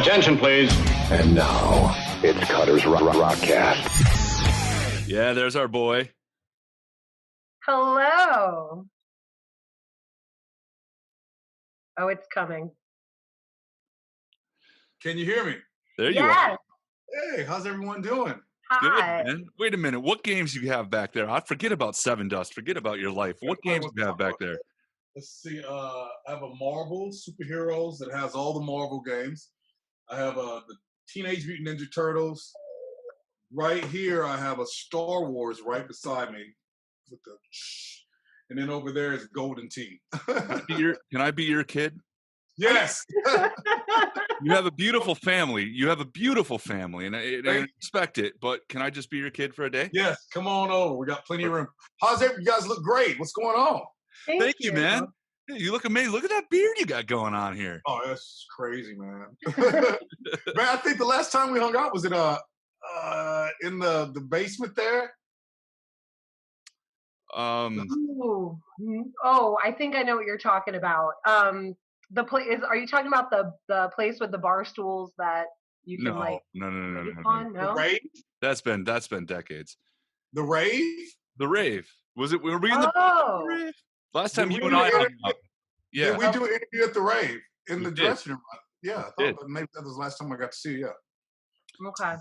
Attention, please. And now, it's Cutter's Rockcast. Yeah, there's our boy. Hello. Oh, it's coming. Can you hear me? There you are. Hey, how's everyone doing? Hi. Good, man. Wait a minute. What games you have back there? I forget about Sevendust. Forget about your life. What games do you have back there? Let's see. I have a Marvel Superheroes that has all the Marvel games. I have the Teenage Mutant Ninja Turtles. Right here, I have a Star Wars right beside me. And then over there is Golden Tee. Can I be your kid? Yes. You have a beautiful family. And I respect it. But can I just be your kid for a day? Yes. Come on over. We got plenty of room. How's everybody? You guys look great. What's going on? Thank you, man. Hey, you look amazing. Look at that beard you got going on here. Oh, that's crazy, man. Man, I think the last time we hung out was in the basement there. Oh, I think I know what you're talking about. The place are you talking about the place with the bar stools that you can No. No. The rave? That's been decades. The rave? The rave. Was it? Were we in the rave? Last time you and I hung out. Yeah. We do an interview at the rave in the dressing room. Yeah, I thought maybe that was the last time I got to see you. Yeah. Okay. I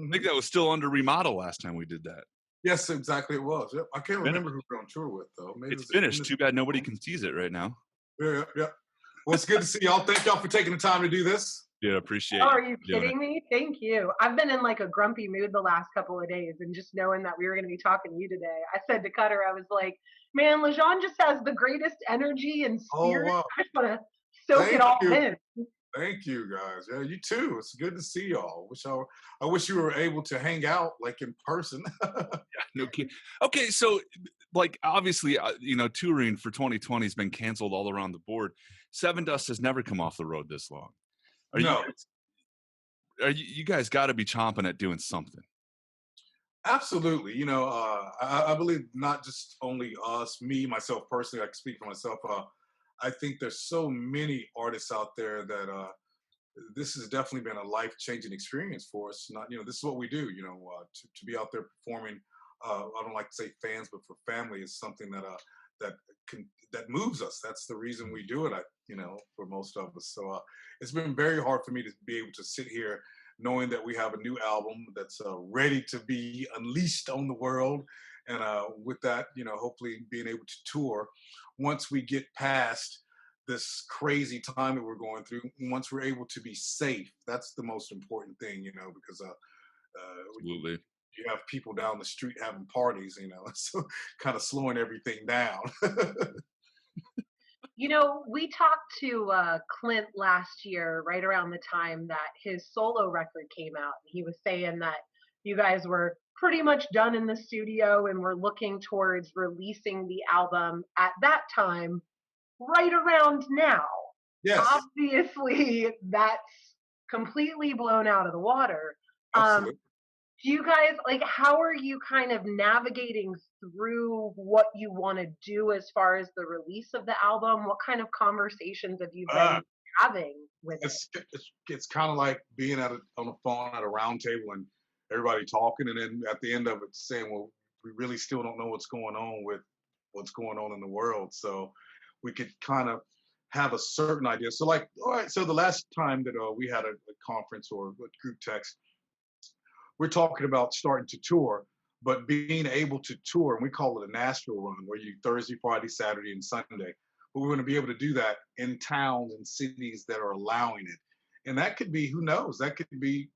think that was still under remodel last time we did that. Yes, exactly it was. Yep. I can't remember who we're on tour with though. Maybe it's finished. Too bad nobody can see it right now. Yeah. Well, it's good to see y'all. Thank y'all for taking the time to do this. Yeah, appreciate it. Oh, are you kidding me? Thank you. I've been in like a grumpy mood the last couple of days, and just knowing that we were going to be talking to you today, I said to Cutter, I was like, man, Lajon just has the greatest energy and spirit. Oh, wow. I just want to soak it all in. Thank you, guys. Yeah, you too. It's good to see y'all. I wish you were able to hang out like in person. Yeah, no kidding. Okay, so like obviously, touring for 2020 has been canceled all around the board. Sevendust has never come off the road this long. You guys got to be chomping at doing something. Absolutely. I believe not just only us, me, myself personally, I can speak for myself. I think there's so many artists out there that this has definitely been a life-changing experience for us. This is what we do, to be out there performing. I don't like to say fans, but for family is something that moves us. That's the reason we do it, for most of us. So it's been very hard for me to be able to sit here knowing that we have a new album that's ready to be unleashed on the world. And with that, hopefully being able to tour once we get past this crazy time that we're going through, once we're able to be safe. That's the most important thing, because Absolutely. You have people down the street having parties, so kind of slowing everything down. We talked to Clint last year, right around the time that his solo record came out. He was saying that you guys were pretty much done in the studio and were looking towards releasing the album at that time, right around now. Yes. Obviously, that's completely blown out of the water. Absolutely. Do you guys, how are you kind of navigating through what you want to do as far as the release of the album? What kind of conversations have you been having with it? It's kind of like being on the phone at a round table and everybody talking, and then at the end of it saying, well, we really still don't know what's going on with what's going on in the world. So we could kind of have a certain idea. So all right, so the last time that we had a conference or a group text, we're talking about starting to tour, but being able to tour, and we call it a Nashville Room, where you Thursday, Friday, Saturday, and Sunday. But we're going to be able to do that in towns and cities that are allowing it. And that could be, who knows, that could be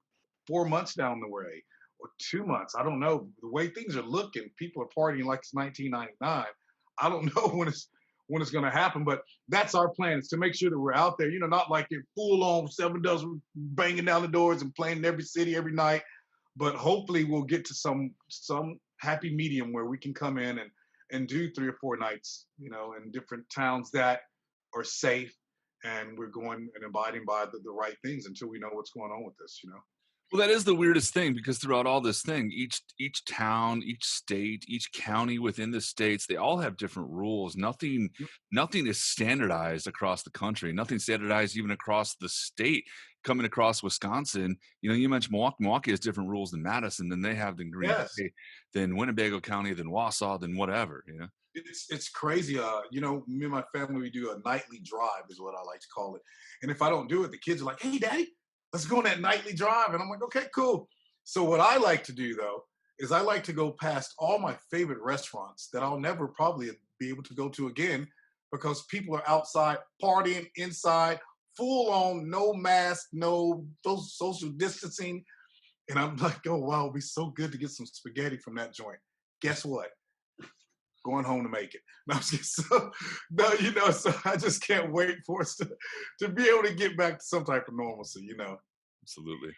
4 months down the way or 2 months. I don't know. The way things are looking, people are partying like it's 1999. I don't know when it's going to happen, but that's our plan, is to make sure that we're out there, not like you're full on Sevendust banging down the doors and playing in every city every night. But hopefully we'll get to some happy medium where we can come in and do 3 or 4 nights, in different towns that are safe, and we're going and abiding by the right things until we know what's going on with this, Well, that is the weirdest thing, because throughout all this thing, each town, each state, each county within the states, they all have different rules. Nothing is standardized across the country. Nothing standardized even across the state. coming across Wisconsin, you mentioned Milwaukee. Milwaukee has different rules than Madison, than they have than Green Yes. Bay, than Winnebago County, than Wausau, than whatever. It's crazy. Me and my family, we do a nightly drive, is what I like to call it. And if I don't do it, the kids are like, "Hey, Daddy, let's go on that nightly drive." And I'm like, "Okay, cool." So what I like to do though is I like to go past all my favorite restaurants that I'll never probably be able to go to again because people are outside partying inside, full on, no mask, no social distancing. And I'm like, "Oh wow, it'd be so good to get some spaghetti from that joint." Guess what? Going home to make it. No, so I just can't wait for us to be able to get back to some type of normalcy, Absolutely.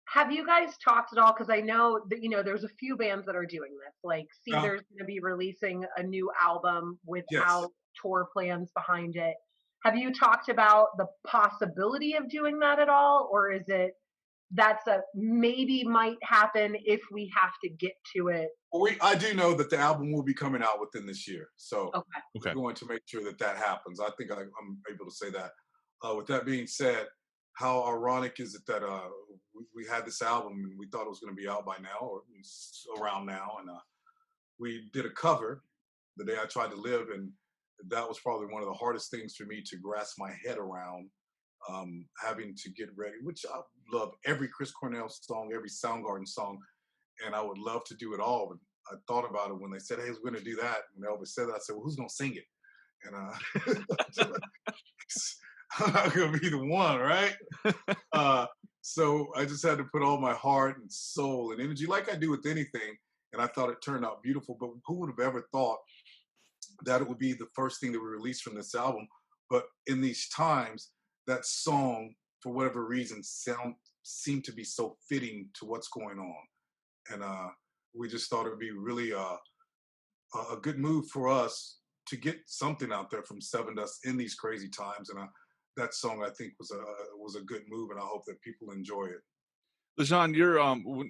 Have you guys talked at all? Because I know that, there's a few bands that are doing this. Like Cedar's going to be releasing a new album without tour plans behind it. Have you talked about the possibility of doing that at all? Or is it that's a maybe might happen if we have to get to it? I do know that the album will be coming out within this year. So Okay. we're going to make sure that happens. I think I'm able to say that. With that being said, how ironic is it that we had this album and we thought it was going to be out by now or around now. And we did a cover the day I tried to live. And that was probably one of the hardest things for me to grasp my head around, having to get ready, which I love every Chris Cornell song, every Soundgarden song. And I would love to do it all. But I thought about it when they said, "Hey, we're going to do that." When Elvis said that, I said, "Well, who's going to sing it?" And I'm not going to be the one, right? So I just had to put all my heart and soul and energy, like I do with anything. And I thought it turned out beautiful. But who would have ever thought that it would be the first thing that we released from this album? But in these times, that song, for whatever reason, seemed to be so fitting to what's going on. And we just thought it would be really a good move for us to get something out there from Sevendust in these crazy times. And that song, I think, was a good move, and I hope that people enjoy it. Lajon, you're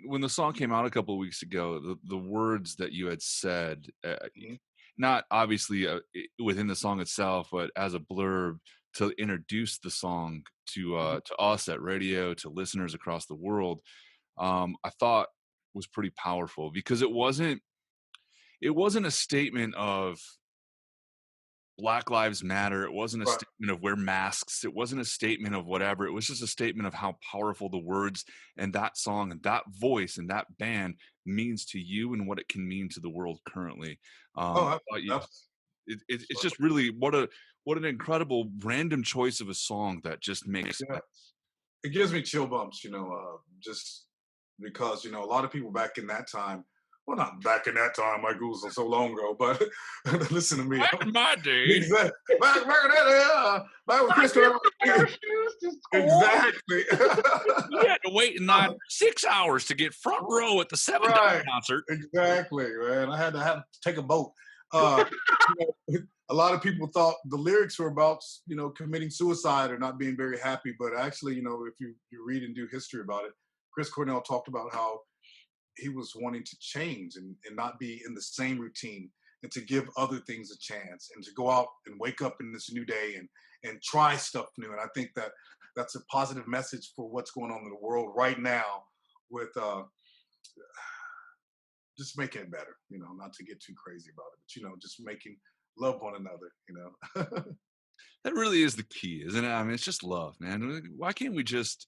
when the song came out a couple of weeks ago, the words that you had said, not obviously within the song itself, but as a blurb to introduce the song to us at radio, to listeners across the world, I thought was pretty powerful because it wasn't a statement of Black Lives Matter. It wasn't a statement of wear masks. It wasn't a statement of whatever. It was just a statement of how powerful the words and that song and that voice and that band means to you and what it can mean to the world currently. It's just really what an incredible random choice of a song that just makes sense. It gives me chill bumps, just because, a lot of people back in that time, well, not back in that time, like it was so long ago, but listen to me. Back in my day. Exactly. Back in that, back with Chris Cornell. Exactly. You had to wait in line 6 hours to get front row at the Sevendust concert. Exactly, man. I had to take a boat. A lot of people thought the lyrics were about, committing suicide or not being very happy, but actually, if you read and do history about it, Chris Cornell talked about how he was wanting to change and not be in the same routine and to give other things a chance and to go out and wake up in this new day and try stuff new. And I think that that's a positive message for what's going on in the world right now with just making it better, not to get too crazy about it, but, just love one another, That really is the key, isn't it? I mean, it's just love, man. Why can't we just,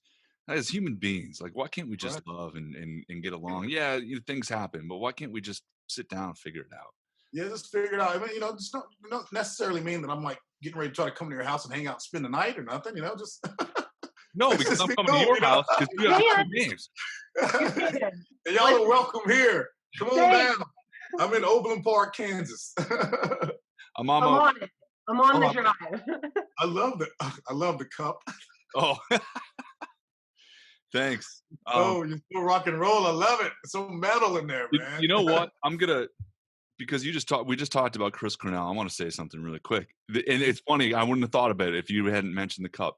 as human beings, like, why can't we just love and get along? Yeah, things happen, but why can't we just sit down and figure it out? Yeah, just figure it out. I mean, just don't necessarily mean that I'm like getting ready to try to come to your house and hang out and spend the night or nothing, just. No, because I'm coming to your house because you have two names. And y'all are welcome here. Come on down. I'm in Overland Park, Kansas. I'm on it. I'm on the drive. I love the cup. Oh. Thanks. You're still rock and roll. I love it. It's so metal in there, man. You know what? Because we just talked about Chris Cornell. I want to say something really quick. And it's funny. I wouldn't have thought about it if you hadn't mentioned the cup.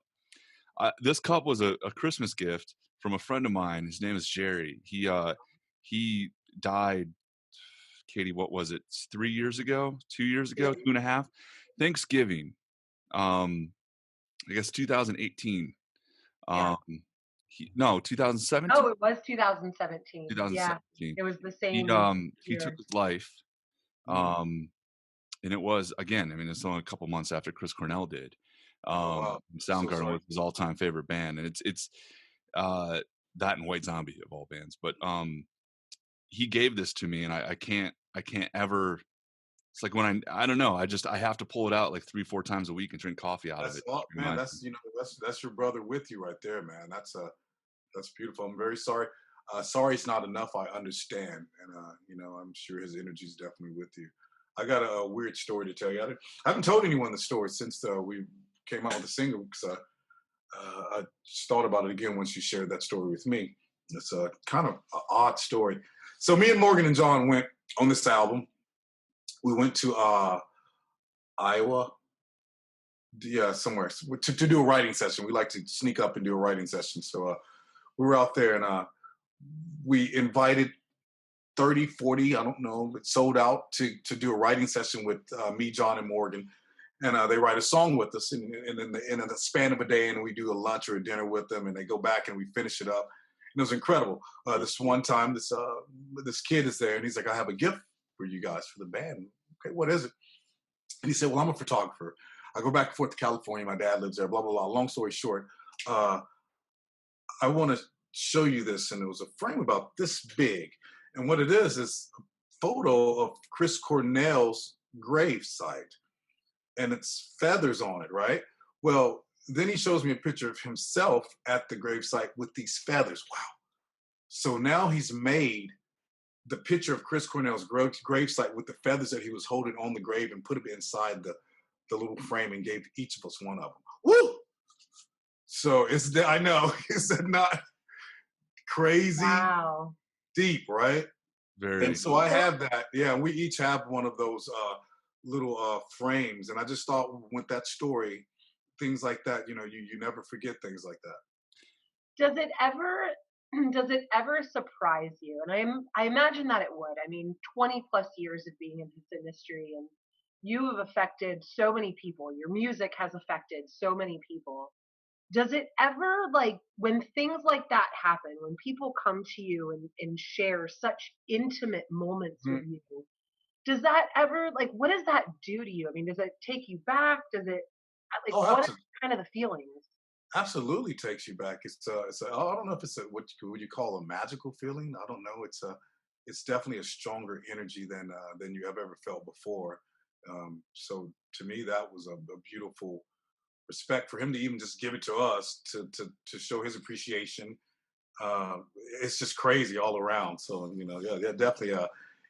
This cup was a Christmas gift from a friend of mine. His name is Jerry. He died, Katie, what was it? 3 years ago, 2 years ago, 2.5. Thanksgiving. I guess 2018. No, 2017. Oh, it was 2017. Yeah, 2017. it was the He same he took year. his life. Mm. And it was, again, I mean, it's only a couple months after Chris Cornell did. Oh wow. So Soundgarden sorry. was his all-time favorite band, and it's that and White Zombie of all bands. But he gave this to me, and I can't ever. It's like when I don't know, I have to pull it out like 3-4 times a week and drink coffee out of That's it. all, man. That's that's your brother with you right there, man. That's beautiful. I'm very sorry. Sorry, it's not enough. I understand, and I'm sure his energy is definitely with you. I got a weird story to tell you. I haven't told anyone the story since we came out with the single because I just thought about it again once you shared that story with me. It's a kind of an odd story. So me and Morgan and John went on this album. We went to Iowa, yeah, somewhere to do a writing session. We like to sneak up and do a writing session. So we were out there and we invited 30, 40, I don't know, it sold out to do a writing session with me, John, and Morgan. And they write a song with us in the span of a day, and we do a lunch or a dinner with them, and they go back and we finish it up. And it was incredible. This one time, this kid is there, and he's like, I have a gift for you guys for the band. Okay, what is it? And he said, well, I'm a photographer. I go back and forth to California. My dad lives there, blah, blah, blah. Long story short, I want to show you this. And it was a frame about this big. And what it is a photo of Chris Cornell's grave site. And it's feathers on it, right? Well, then he shows me a picture of himself at the gravesite with these feathers. Wow. So now he's made the picture of Chris Cornell's gravesite with the feathers that he was holding on the grave and put it inside the little frame and gave each of us one of them. Woo! So I know, is that not crazy? Wow. Deep, right? Very. And so I have that. Yeah, we each have one of those little frames. And I just thought with that story, things like that, you never forget things like that. Does it ever surprise you? And I imagine that it would. I mean, 20 plus years of being in this industry, and you have affected so many people. Your music has affected so many people. Does it ever, like, when things like that happen, when people come to you and share such intimate moments with you, does that ever, like, what does that do to you? I mean, does it take you back? Does it, like, Oh, what are absolutely. kind of the feelings? Absolutely takes you back. I don't know if it's what you call a magical feeling. I don't know. It's definitely a stronger energy than you have ever felt before. So to me, that was a beautiful respect for him to even just give it to us to show his appreciation. It's just crazy all around. So yeah, definitely.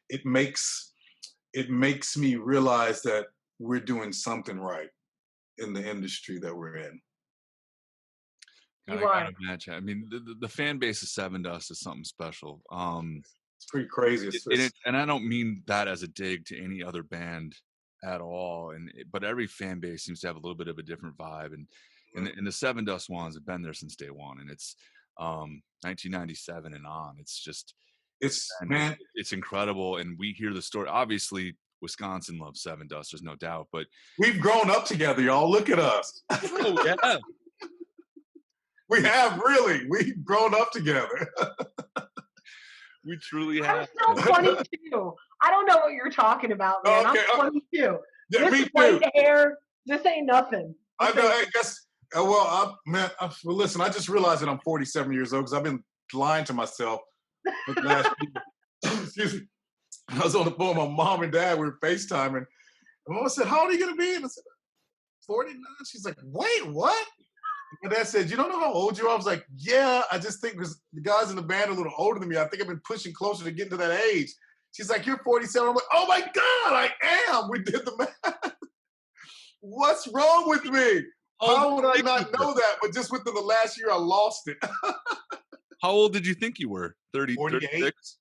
It makes me realize that we're doing something right in the industry that we're in. I gotta imagine. I mean, the fan base of Sevendust is something special. It's pretty crazy. And I don't mean that as a dig to any other band at all. But every fan base seems to have a little bit of a different vibe. And the Sevendust ones have been there since day one. And it's 1997 and on. It's incredible. And we hear the story. Obviously, Wisconsin loves Sevendust. There's no doubt. But we've grown up together, y'all. Look at us. Oh, yeah. We have, really. We've grown up together. We truly have. I'm still 22. I don't know what you're talking about, man. Okay, I'm 22. Yeah, this me too. White hair, this ain't nothing. I know. I guess. Well, listen. I just realized that I'm 47 years old because I've been lying to myself for the last excuse me. I was on the phone with my mom and dad. We were FaceTiming. And Mom said, "How old are you gonna be?" And I said, 49. She's like, "Wait, what?" And dad said, "You don't know how old you are?" I was like, "Yeah, I just think because the guys in the band are a little older than me. I think I've been pushing closer to getting to that age." She's like, "You're 47. I'm like, "Oh my God, I am." We did the math. What's wrong with me? How would I not know that? But just within the last year, I lost it. How old did you think you were? 30, 48. 36?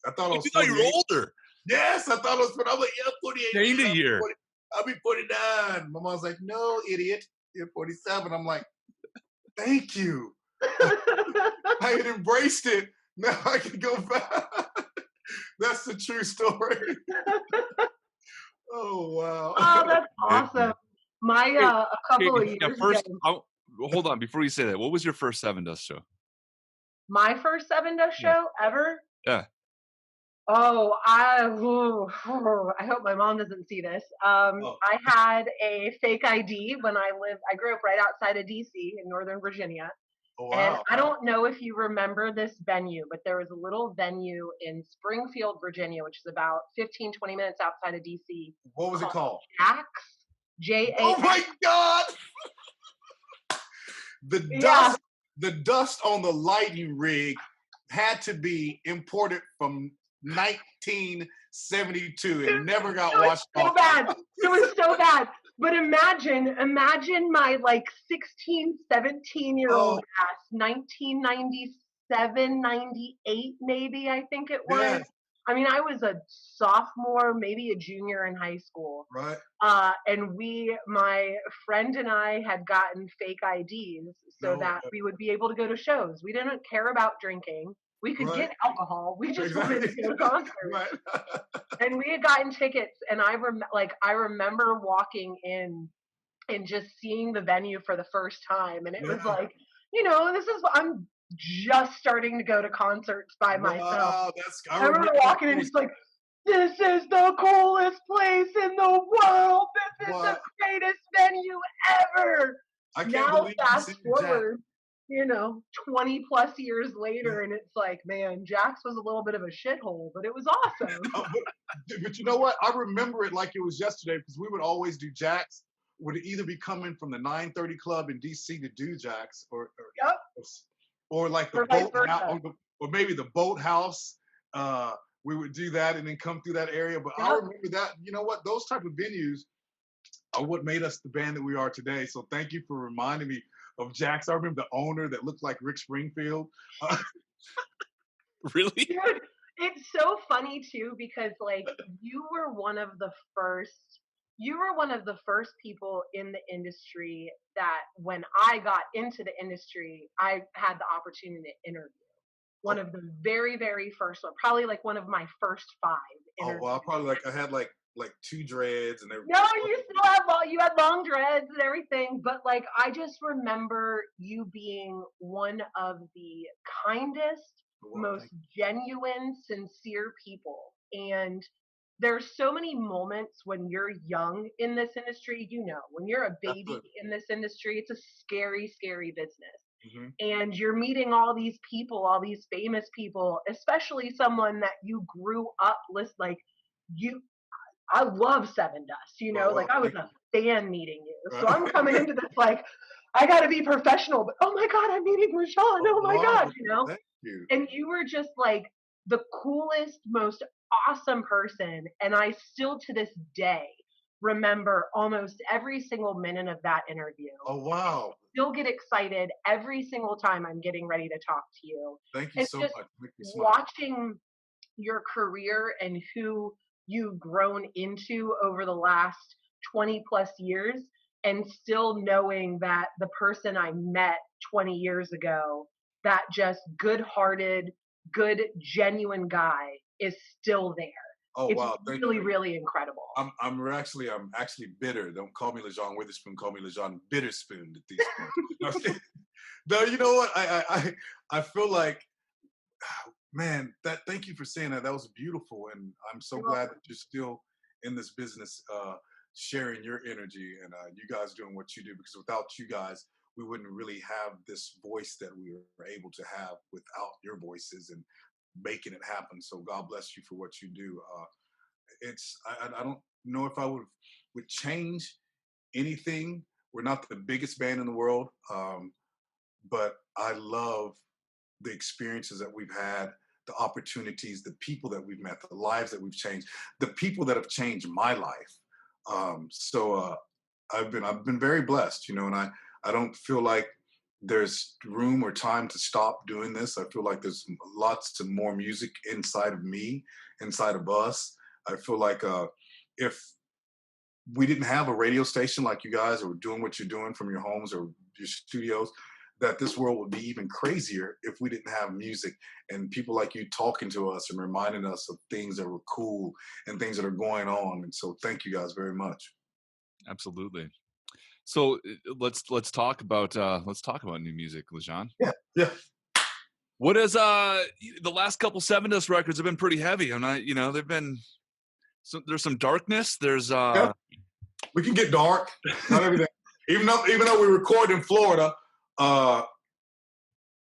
I thought I was 48. You thought you were older. Yes, I thought I was, but I'm like, yeah, 48. Gained a year. I'll be 49. My mom's like, "No, idiot. You're 47. I'm like, "Thank you." I had embraced it. Now I can go back. That's the true story. Oh, wow. Oh, that's awesome. A couple of years first, ago. hold on, before you say that, what was your first Sevendust show? My first Sevendust show ever? Yeah. Oh, I hope my mom doesn't see this. I had a fake ID when I grew up right outside of DC in Northern Virginia. Oh, And wow. I don't know if you remember this venue, but there was a little venue in Springfield, Virginia, which is about 15, 20 minutes outside of DC. What was it called? Jax. J-A-X. Oh my God! The dust on the lighting rig had to be imported from 1972 and never got washed off. It was so bad. But imagine my like 16, 17-year-old ass, 1997, 98 maybe, I think it was. Yes. I mean, I was a sophomore, maybe a junior in high school. Right. And my friend and I had gotten fake IDs so that we would be able to go to shows. We didn't care about drinking. We could get alcohol. We just wanted to go to concerts. Right. And we had gotten tickets, and I remember walking in and just seeing the venue for the first time, and it was like, I'm just starting to go to concerts by myself. I remember walking in, it's like, this is the coolest place in the world. This is the greatest venue ever. I can't now believe fast forward, 20 plus years later, and it's like, man, Jax was a little bit of a shithole, but it was awesome. But you know what? I remember it like it was yesterday because we would always do Jax. Would either be coming from the 930 Club in DC to do Jax, or like the boathouse, or maybe the Boathouse. We would do that and then come through that area. But I remember that. You know what? Those type of venues are what made us the band that we are today. So thank you for reminding me of Jax. I remember the owner that looked like Rick Springfield. Really? Dude, it's so funny too, because like you were one of the first people in the industry that when I got into the industry, I had the opportunity to interview. One of the very, very first one, probably like one of my first 5 interviews. Oh, well, probably I had like 2 dreads and everything. No, you had long dreads and everything, but like I just remember you being one of the kindest, most genuine, sincere people. And there's so many moments when you're young in this industry, when you're a baby in this industry, it's a scary, scary business. Mm-hmm. And you're meeting all these people, all these famous people, especially someone that you grew up with, I love Sevendust, like I was a fan meeting you. So I'm coming into this like, I got to be professional, but oh my God, I'm meeting Lajon. Oh my God, Thank you. And you were just like the coolest, most awesome person. And I still to this day remember almost every single minute of that interview. Oh, wow. Still get excited every single time I'm getting ready to talk to you. Thank you so much. Watching your career and who you've grown into over the last 20 plus years, and still knowing that the person I met 20 years ago, that just good-hearted, good, genuine guy is still there. Oh, it's wow. Thank you. Really incredible. I'm actually bitter. Don't call me Lajon Witherspoon. Call me Lajon Bitterspoon at these points. No, you know what? I feel like, man, thank you for saying that. That was beautiful. And I'm so glad that you're still in this business, sharing your energy and you guys doing what you do, because without you guys, we wouldn't really have this voice that we were able to have without your voices and making it happen. So God bless you for what you do. I don't know if I would change anything. We're not the biggest band in the world, but I love the experiences that we've had, the opportunities, the people that we've met, the lives that we've changed, the people that have changed my life. So I've been very blessed, and I don't feel like there's room or time to stop doing this. I feel like there's lots of more music inside of me, inside of us. I feel like if we didn't have a radio station like you guys, or doing what you're doing from your homes or your studios, that this world would be even crazier if we didn't have music and people like you talking to us and reminding us of things that were cool and things that are going on. And so thank you guys very much. Absolutely. So let's talk about new music, Lajon. Yeah. What is the last couple Sevendust records have been pretty heavy. I'm not, they've been there's some darkness. There's Yeah. We can get dark, not everything. Even though we record in Florida, and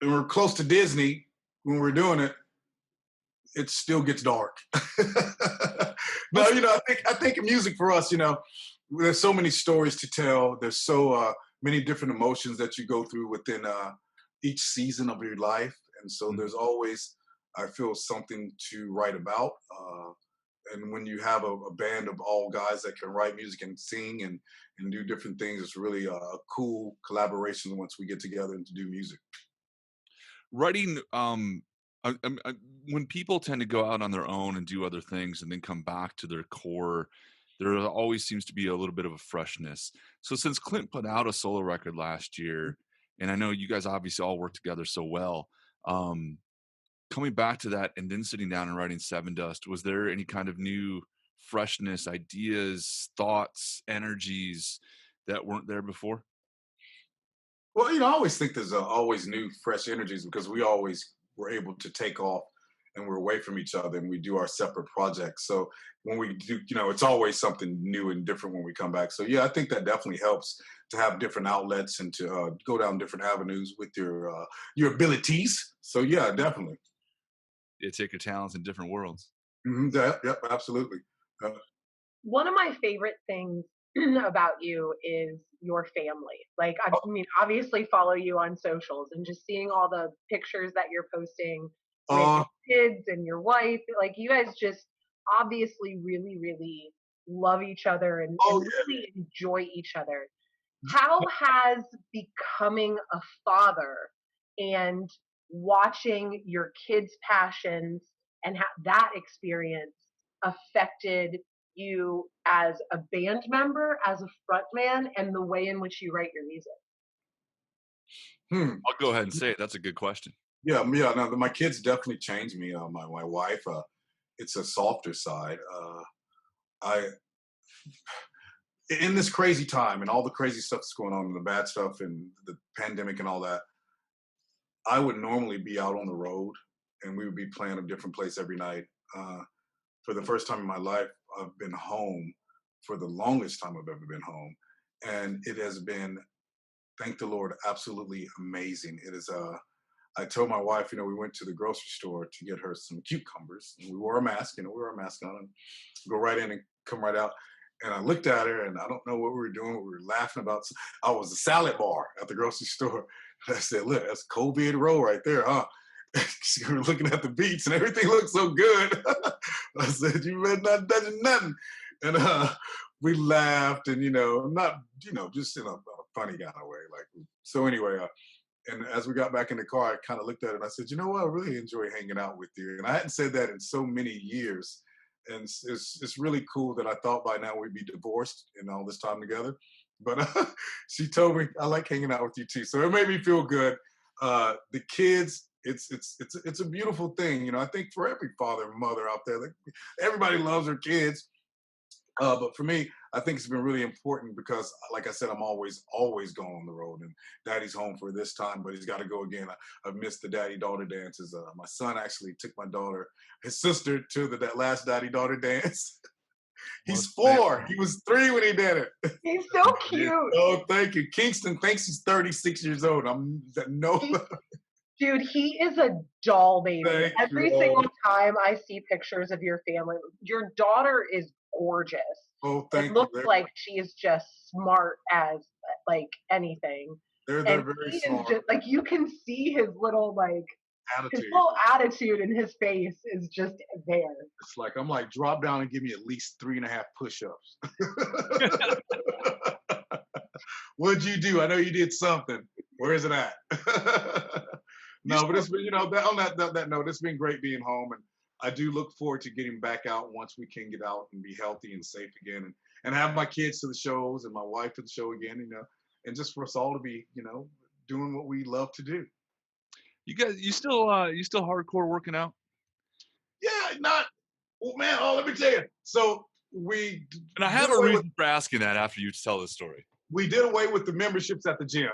we're close to Disney when we're doing it, it still gets dark. No, I think music for us, there's so many stories to tell. There's so many different emotions that you go through within each season of your life. And so there's always, I feel, something to write about. And when you have a band of all guys that can write music and sing and do different things, it's really a cool collaboration once we get together and to do music. Writing, when people tend to go out on their own and do other things and then come back to their core, there always seems to be a little bit of a freshness. So since Clint put out a solo record last year, and I know you guys obviously all work together so well, coming back to that and then sitting down and writing Sevendust, was there any kind of new freshness, ideas, thoughts, energies that weren't there before? Well, I always think there's always new, fresh energies because we always were able to take off and we're away from each other and we do our separate projects. So when we do, it's always something new and different when we come back. So yeah, I think that definitely helps to have different outlets and to go down different avenues with your abilities. So yeah, definitely. You take your talents in different worlds. Mm-hmm. Yep, absolutely. One of my favorite things about you is your family. Like, I mean, obviously follow you on socials and just seeing all the pictures that you're posting with your kids and your wife. Like, you guys just obviously really, really love each other and really enjoy each other. How has becoming a father and watching your kids' passions and that experience affected you as a band member, as a frontman, and the way in which you write your music? I'll go ahead and say it. That's a good question. Yeah. No, my kids definitely changed me. My wife, it's a softer side. In this crazy time and all the crazy stuff that's going on and the bad stuff and the pandemic and all that, I would normally be out on the road and we would be playing a different place every night. For the first time in my life, I've been home for the longest time I've ever been home. And it has been, thank the Lord, absolutely amazing. It is, I told my wife, we went to the grocery store to get her some cucumbers and we wore a mask, we wore a mask on and go right in and come right out. And I looked at her and I don't know what we were doing. We were laughing about, I was a salad bar at the grocery store. And I said, look, that's COVID roll right there, huh? We were looking at the beats and everything looked so good. I said, you better not touch nothing. And we laughed and, not, just in a funny kind of way. So anyway, and as we got back in the car, I kind of looked at it and I said, you know what? I really enjoy hanging out with you. And I hadn't said that in so many years. And it's really cool that I thought by now we'd be divorced in all this time together. But she told me, I like hanging out with you too. So it made me feel good. The kids, it's a beautiful thing. I think for every father and mother out there, everybody loves their kids. But for me, I think it's been really important because, like I said, I'm always going on the road. And Daddy's home for this time, but he's got to go again. I've missed the daddy-daughter dances. My son actually took my daughter, his sister, to that last daddy-daughter dance. He's 4. He was 3 when he did it. He's so cute. Oh, thank you. Kingston thinks he's 36 years old. Dude, he is a doll baby. Thank Every you. single time I see pictures of your family, your daughter is gorgeous. Oh, thank you. It looks like she is just smart as anything. They're very smart. Just, you can see his little attitude. His whole attitude in his face is just there. It's I'm drop down and give me at least 3.5 push-ups. What'd you do? I know you did something. Where is it at? No, but it's been, on that note, it's been great being home, and I do look forward to getting back out once we can get out and be healthy and safe again, and have my kids to the shows and my wife to the show again, and just for us all to be, doing what we love to do. You guys, you still hardcore working out? Yeah, let me tell you. So and I have a reason for asking that after you tell this story. We did away with the memberships at the gym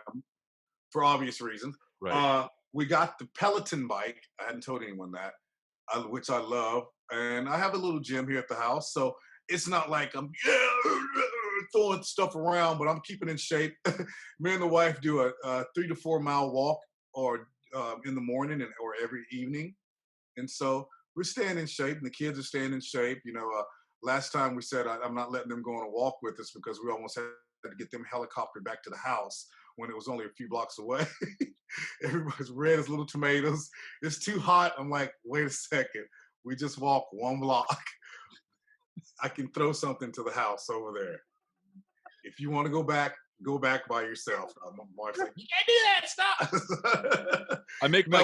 for obvious reasons. Right. we got the Peloton bike. I hadn't told anyone that, which I love. And I have a little gym here at the house. So it's not like I'm throwing stuff around, but I'm keeping in shape. Me and the wife do a 3 to 4 mile walk or in the morning or every evening. And so we're staying in shape and the kids are staying in shape. Last time we said I'm not letting them go on a walk with us because we almost had to get them helicoptered back to the house when it was only a few blocks away. Everybody's red as little tomatoes. It's too hot. I'm like, wait a second. We just walk 1 block. I can throw something to the house over there. If you want to go back by yourself. My wife's like, you can't do that. Stop. I make my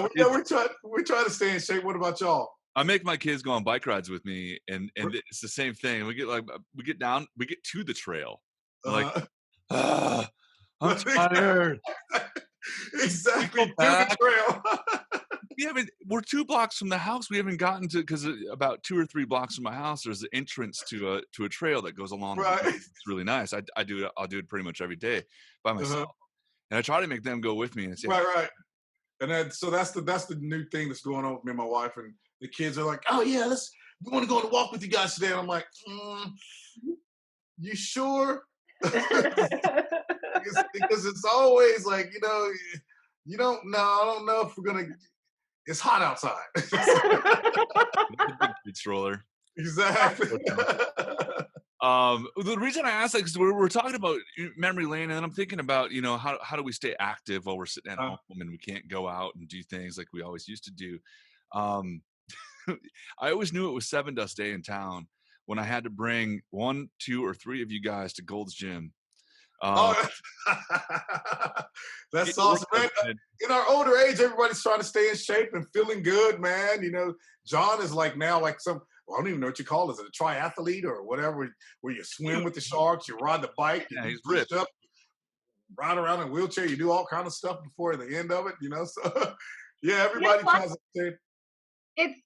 we're trying to stay in shape. What about y'all? I make my kids go on bike rides with me, and it's the same thing. We get to the trail. Like, I'm tired. Exactly. To the trail. We're 2 blocks from the house. We haven't gotten to, because about 2 or 3 blocks from my house, there's an entrance to a trail that goes along. Right. It's really nice. I'll do it pretty much every day by myself. And I try to make them go with me. And say, right. And then, so that's the new thing that's going on with me and my wife, and the kids are like, oh yeah, we want to go on a walk with you guys today. And I'm like, you sure? Because it's always like, you don't know. I don't know if we're gonna. It's hot outside. Big stroller. Exactly. The reason I asked that because we're talking about memory lane, and then I'm thinking about how do we stay active while we're sitting at home and we can't go out and do things like we always used to do. I always knew it was Sevendust Day in town when I had to bring 1, 2, or 3 of you guys to Gold's Gym. That's awesome, man. In our older age, everybody's trying to stay in shape and feeling good, man. John is like now like I don't even know what you call it. Is it a triathlete or whatever, where you swim with the sharks, you ride the bike, he's ripped up, ride around in a wheelchair, you do all kind of stuff before the end of it, so yeah, everybody tries to stay.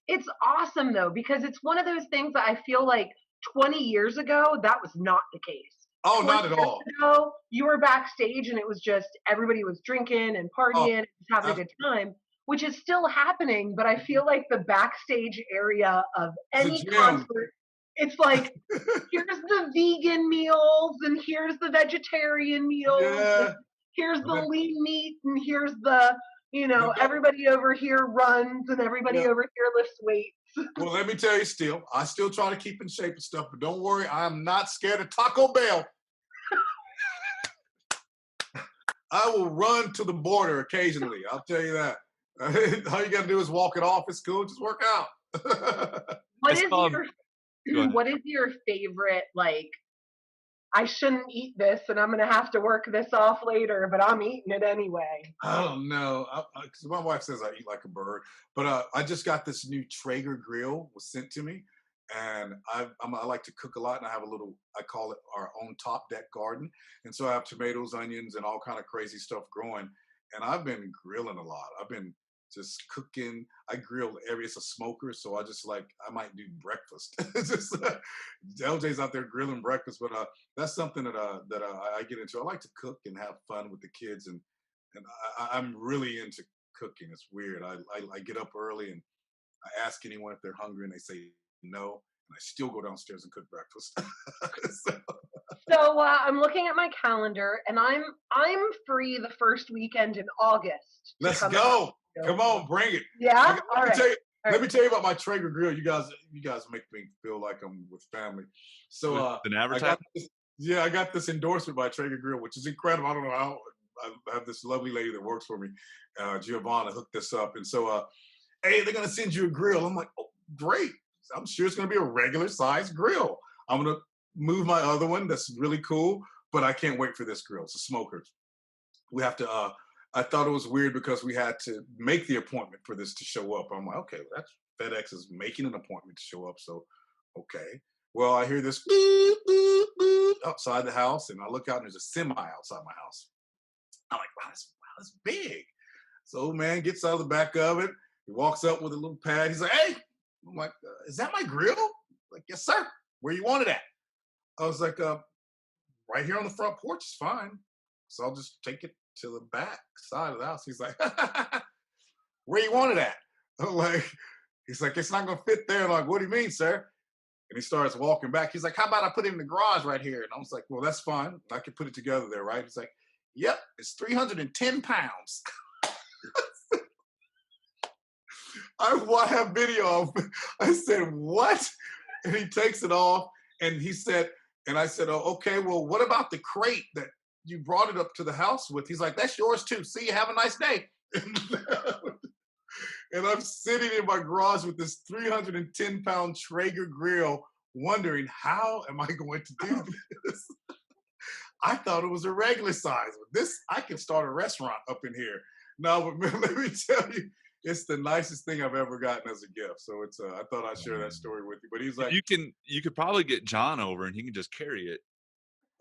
It's awesome though, because it's one of those things that I feel like 20 years ago, that was not the case. Oh, not at all. Ago, you were backstage and it was just everybody was drinking and partying and having a good time, which is still happening. But I feel like the backstage area of any concert, it's like, here's the vegan meals and here's the vegetarian meals. Yeah. Here's the lean meat and here's the, everybody over here runs and everybody over here lifts weights. Well, let me tell you, I still try to keep in shape and stuff, but don't worry, I'm not scared of Taco Bell. I will run to the border occasionally. I'll tell you that. All you got to do is walk it off. It's cool. Just work out. What is your favorite, I shouldn't eat this and I'm going to have to work this off later, but I'm eating it anyway? I don't know. Because my wife says I eat like a bird. But I just got this new Traeger grill was sent to me. And I like to cook a lot. And I have I call it our own top deck garden. And so I have tomatoes, onions, and all kind of crazy stuff growing. And I've been grilling a lot. I've been just cooking. I grill it's a smoker, so I might do breakfast. Just LJ's out there grilling breakfast, but that's something that I get into. I like to cook and have fun with the kids, and I'm really into cooking. It's weird. I get up early and I ask anyone if they're hungry, and they say no, and I still go downstairs and cook breakfast. So I'm looking at my calendar, and I'm free the first weekend in August. Let's go. Come on, bring it. Yeah. All right. Let me tell you about my Traeger grill. You guys make me feel like I'm with family. So an advertisement. I got this endorsement by Traeger Grill, which is incredible. I don't know how. I have this lovely lady that works for me, Giovanna, hooked this up, and so hey, they're gonna send you a grill. I'm like, oh, great. I'm sure it's gonna be a regular size grill. I'm gonna move my other one that's really cool, but I can't wait for this grill. It's a smoker. We have to. I thought it was weird because we had to make the appointment for this to show up. I'm like, okay, that's FedEx is making an appointment to show up. So, okay. Well, I hear this boop, boop, boop outside the house, and I look out and there's a semi outside my house. I'm like, wow, that's big. So old man gets out of the back of it. He walks up with a little pad. He's like, hey. I'm like, is that my grill? I'm like, yes, sir. Where you want it at? I was like, right here on the front porch is fine. So I'll just take it to the back side of the house. He's like, where you want it at? I'm like, he's like, it's not gonna fit there. I'm like, what do you mean, sir? And he starts walking back. He's like, how about I put it in the garage right here? And I was like, well, that's fine. I can put it together there, right? He's like, yep, it's 310 pounds. I have video of, I said, what? And he takes it off and he said, and I said, oh, okay, well, what about the crate that you brought it up to the house with? He's like, that's yours too. See you, have a nice day. And I'm sitting in my garage with this 310-pound Traeger grill, wondering, how am I going to do this? I thought it was a regular size. This, I can start a restaurant up in here. No, but let me tell you, it's the nicest thing I've ever gotten as a gift. So it's, I thought I'd share that story with you. But he's like, you could probably get John over and he can just carry it.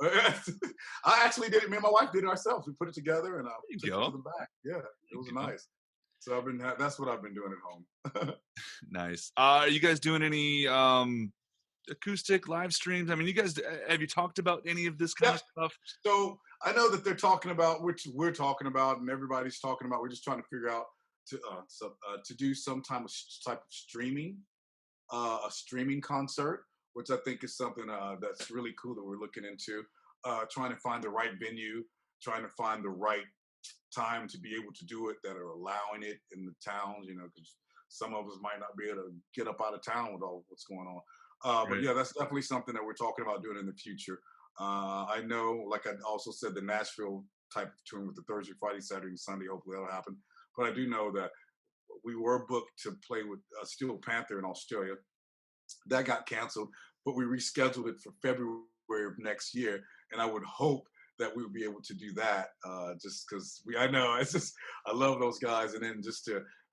I actually did it. Me and my wife did it ourselves. We put it together and took it to the back. Yeah, it was nice. So that's what I've been doing at home. Nice. Are you guys doing any acoustic live streams? I mean, you guys, have you talked about any of this kind of stuff? So I know that they're talking about, which we're talking about, and everybody's talking about. We're just trying to figure out to do some type of streaming, a streaming concert, which I think is something that's really cool that we're looking into. Trying to find the right venue, trying to find the right time to be able to do it that are allowing it in the towns, because some of us might not be able to get up out of town with all what's going on. But yeah, that's definitely something that we're talking about doing in the future. I know, like I also said, the Nashville type of tour with the Thursday, Friday, Saturday, and Sunday, hopefully that'll happen. But I do know that we were booked to play with Steel Panther in Australia. That got canceled, but we rescheduled it for February of next year. And I would hope that we would be able to do that, just because I know it's just, I love those guys. And then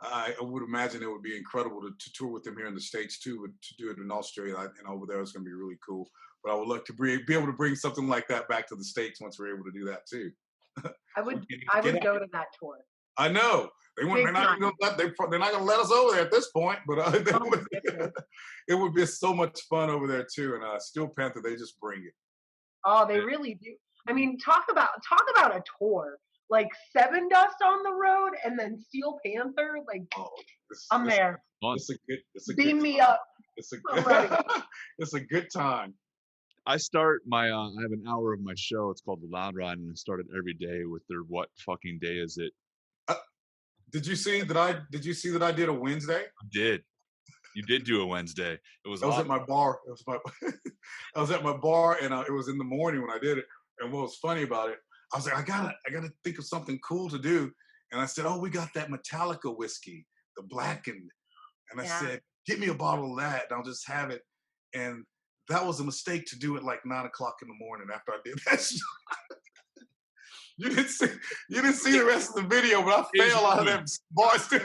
I would imagine it would be incredible to tour with them here in the States too, but to do it in Australia and over there is going to be really cool. But I would like to be able to bring something like that back to the States once we're able to do that too. I would go to that tour. I know. They're not going to let us over there at this point, but it would be so much fun over there too. And Steel Panther, they just bring it. Oh, they really do. I mean, talk about a tour. Like Sevendust on the road, and then Steel Panther. Like, I'm there. It's a beam me up. It's a good time. I start my I have an hour of my show. It's called The Loud Ride, and I start it every day with their "What fucking day is it?" Did you see that I did a Wednesday? I did. You did do a Wednesday. It was. I was at my bar. I was at my bar, and it was in the morning when I did it. And what was funny about it, I was like, I gotta think of something cool to do. And I said, oh, we got that Metallica whiskey, the blackened. And I said, get me a bottle of that, and I'll just have it. And that was a mistake to do it like 9:00 in the morning after I did that show. You didn't see the rest of the video, but I fell out of that bar stool.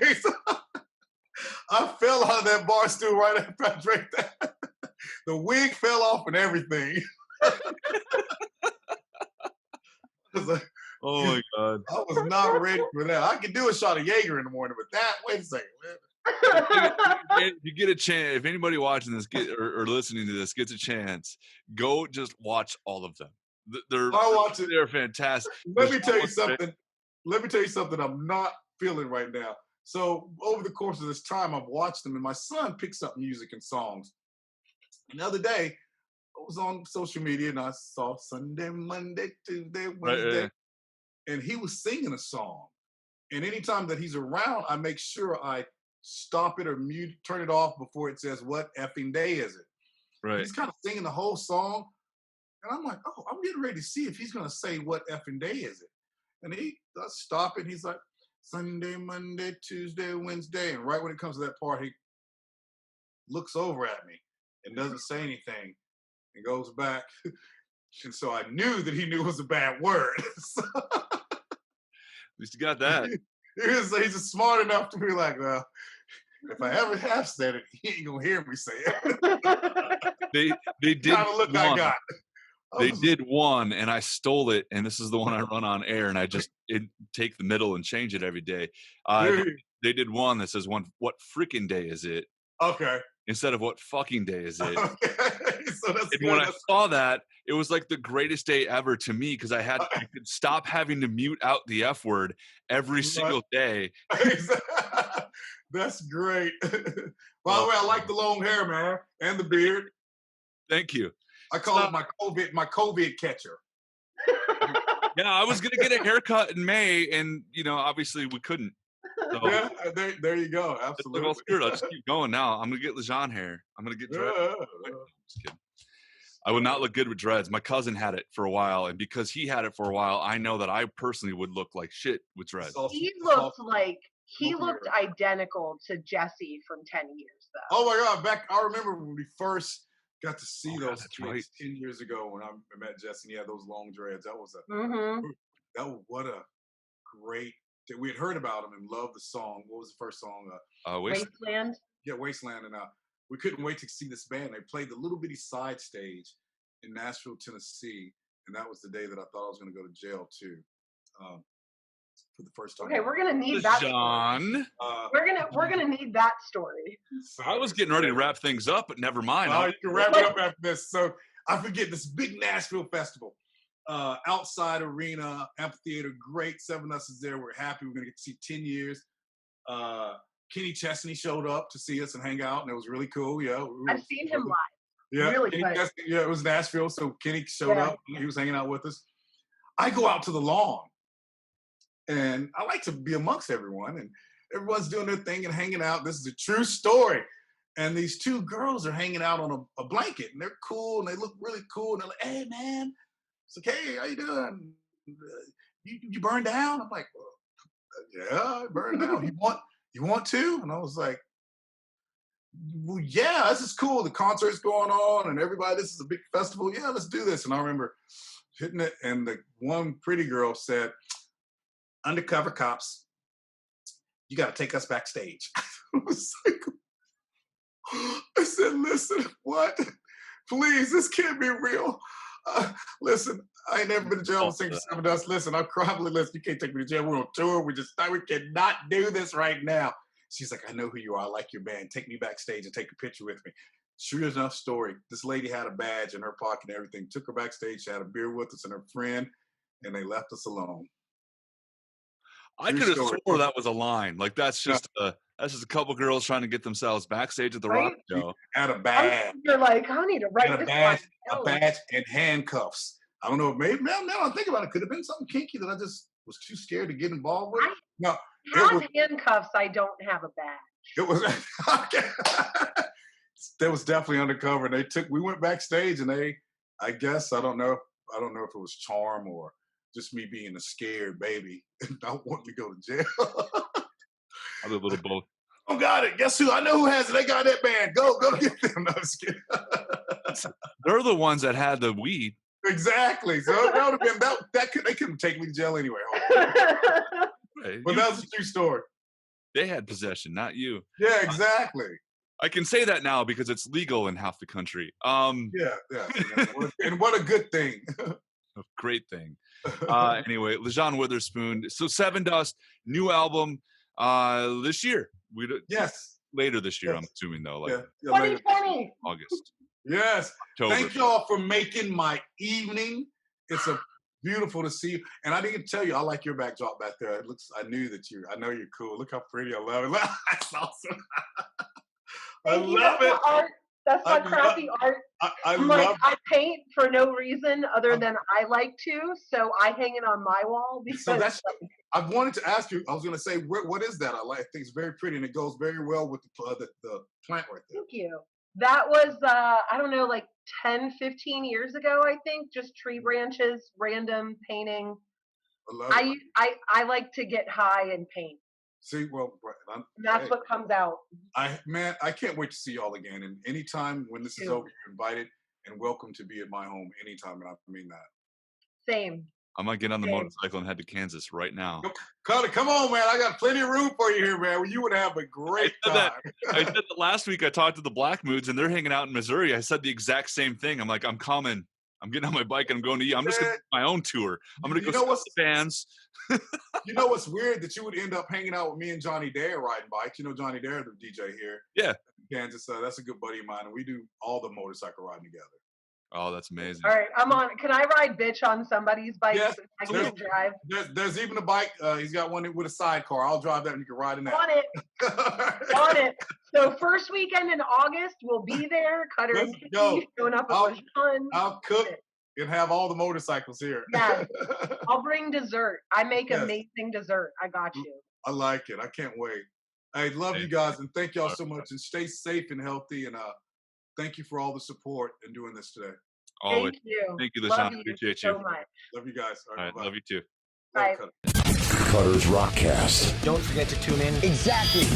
I fell out of that bar stool right after I drank that. The wig fell off and everything. Like, oh my God. I was not ready for that. I could do a shot of Jaeger in the morning, but wait a second, man. If you get a chance, if anybody watching this or listening to this gets a chance, go just watch all of them. They're fantastic. Let me tell you something I'm not feeling right now. So over the course of this time, I've watched them, and my son picks up music and songs. And the other day, I was on social media, and I saw Sunday, Monday, Tuesday, Wednesday, and he was singing a song. And anytime that he's around, I make sure I stop it or mute, turn it off before it says, what effing day is it? Right. He's kind of singing the whole song. And I'm like, oh, I'm getting ready to see if he's going to say, what effing day is it? And I stop it. He's like, Sunday, Monday, Tuesday, Wednesday. And right when it comes to that part, he looks over at me and doesn't say anything and goes back. And so I knew that he knew it was a bad word. So, at least you got that. He's just smart enough to be like, well, if I ever have said it, he ain't going to hear me say it. They did kind of look I got. They did one, and I stole it, and this is the one I run on air, and I just take the middle and change it every day. They did one that says, "What freaking day is it?" Okay. instead of what fucking day is it. Okay. So that's And good. when I saw that, it was like the greatest day ever to me because I could stop having to mute out the F word every single day. That's great. By the way, I like the long hair, man, and the beard. Thank you. I call it my COVID catcher. Yeah, I was gonna get a haircut in May, and obviously we couldn't. So, yeah, there you go. Absolutely. Well, screw it. I'll just keep going now. I'm gonna get Lajon hair. I'm gonna get dreads. Just kidding. I would not look good with dreads. My cousin had it for a while, and because he had it for a while, I know that I personally would look like shit with dreads. He looked identical to Jesse from 10 years though. Oh my God! I remember when we first got to see those right. 10 years ago when I met Jesse. And he had those long dreads. That was what a great. We had heard about him and loved the song. What was the first song? Wasteland. Yeah, Wasteland. And we couldn't wait to see this band. They played the little bitty side stage in Nashville, Tennessee, and that was the day that I thought I was going to go to jail too, for the first time. Okay, we're gonna need that. John, we're gonna need that story. I was getting ready to wrap things up, but never mind. Oh, you can wrap it up after this. So I forget this big Nashville festival. Outside arena, amphitheater, great. Sevendust is there. We're happy. We're gonna get to see 10 years. Kenny Chesney showed up to see us and hang out, and it was really cool. Yeah, I've seen him live. Yeah, really Kenny Chesney, it was Nashville, so Kenny showed up. He was hanging out with us. I go out to the lawn, and I like to be amongst everyone, and everyone's doing their thing and hanging out. This is a true story. And these two girls are hanging out on a blanket, and they're cool, and they look really cool, and they're like, "Hey, man." It's like, "Hey, how you doing? You burned down?" I'm like, well, "Yeah, I burned down. You want to?" And I was like, "Well, yeah, this is cool. The concert's going on, and everybody, this is a big festival. Yeah, let's do this." And I remember hitting it, and the one pretty girl said, "Undercover cops, you got to take us backstage." I was like, I said, "Listen, what? Please, this can't be real. Listen, I ain't never been to jail since Sevendust. Listen, I'm probably, listen, you can't take me to jail. We're on tour. We cannot do this right now." She's like, "I know who you are. I like your band. Take me backstage and take a picture with me." Sure enough story. This lady had a badge in her pocket and everything. Took her backstage. She had a beer with us and her friend, and they left us alone. I could have swore that was a line. Like that's just a couple girls trying to get themselves backstage at the rock show. Had a badge. You're like, I need to write this a badge and handcuffs. I don't know. Maybe now I think about it, could have been something kinky that I just was too scared to get involved with. No, handcuffs. I don't have a badge. It was okay. That was definitely undercover. We went backstage, and I guess I don't know if it was charm or just me being a scared baby and not wanting to go to jail. I did a little both. Oh, got it. Guess who? I know who has it. They got that band. Go get them. No, I'm just kidding. They're the ones that had the weed. Exactly. So that would have been they couldn't take me to jail anyway. But that was a true story. They had possession, not you. Yeah, exactly. I can say that now because it's legal in half the country. Yeah. And what a good thing. A great thing. Anyway, Lajon Witherspoon. So Sevendust, new album this year. Yes. Later this year, I'm assuming though. Like 2020. August. Yes. October. Thank y'all for making my evening. It's beautiful to see you. And I didn't tell you, I like your backdrop back there. I know you're cool. Look how pretty. I love it. That's awesome. I love it. Art. That's my crappy art. I paint for no reason other than I like to, so I hang it on my wall because. I wanted to ask you. I was going to say, what is that? I think it's very pretty, and it goes very well with the plant right there. Thank you. That was I don't know, like 10, 15 years ago. I think just tree branches, random painting. I love it. I like to get high and paint. See, well, that's what comes out. I can't wait to see y'all again. And anytime when this is over, you're invited and welcome to be at my home anytime. And I mean that. Same. I might get on the motorcycle and head to Kansas right now. Carter, come on, man. I got plenty of room for you here, man. You would have a great time. I said that last week. I talked to the Black Moods, and they're hanging out in Missouri. I said the exact same thing. I'm like, I'm coming. I'm getting on my bike and I'm going to you. I'm just going to do my own tour. I'm going to go see the fans. You know what's weird? That you would end up hanging out with me and Johnny Dare riding bikes. You know Johnny Dare, the DJ here. Yeah. Kansas. That's a good buddy of mine, and we do all the motorcycle riding together. Oh, that's amazing. All right, I'm on. Can I ride bitch on somebody's bike? Yes, So I can drive. There's even a bike. He's got one with a sidecar. I'll drive that, and you can ride in that. On it. On it. So first weekend in August, we'll be there. Cutter and Kiki showing up at Lajon. I'll cook and have all the motorcycles here. Yeah, I'll bring dessert. I make amazing dessert. I got you. I like it. I can't wait. I love you guys, and thank y'all so much. And stay safe and healthy. And thank you for all the support and doing this today. Always. Thank you, Lajon. Appreciate so you. much. Love you guys. All right, love you too. Bye. Cutter's Rockcast. Don't forget to tune in. Exactly.